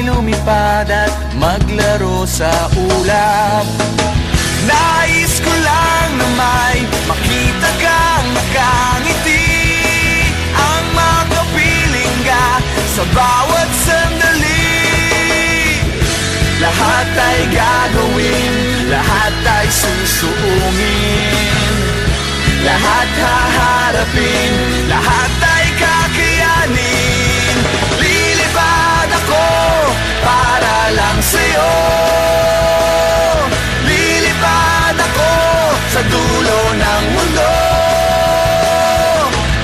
lumipad at maglaro sa ulap. Nais ko lang na may makita kang nakangiti, ang makapiling ka sa bawat sandali. Lahat ay gagawin, lahat ay susuungin, lahat haharapin, lahat ay kakayanin. Lilipad ako para lang sa'yo, lilipad ako sa dulo ng mundo.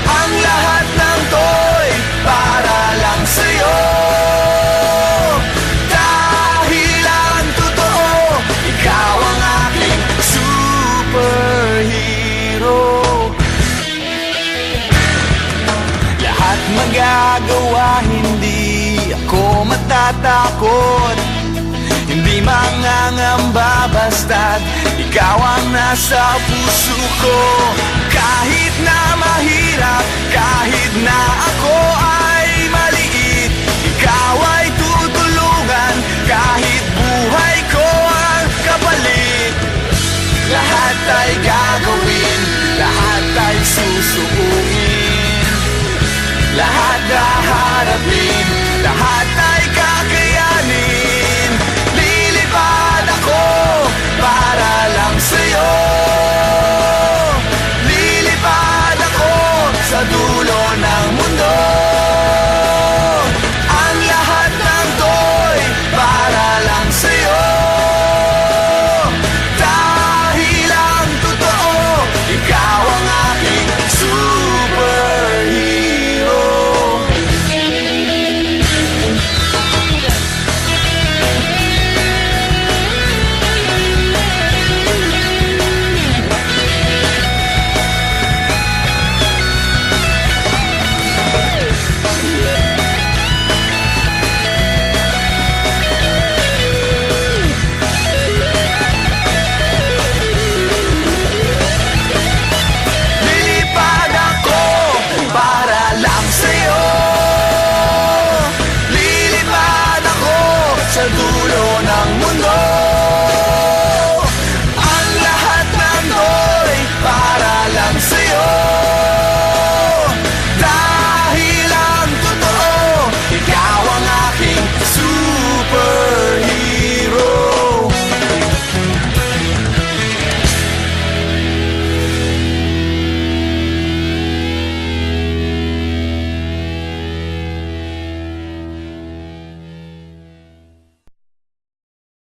Ang lahat ng to'y para lang sa'yo, dahil ang totoo, ikaw ang aking superhero. Lahat magagawa, hindi ako matatakot, hindi mangangamba basta't ikaw ang nasa puso ko. Kahit na mahirap, kahit na ako ay maliit, ikaw ay tutulungan, kahit buhay ko ang kapalit. Lahat ay gagawin, lahat ay susuungin, lahat haharapin, lahat ay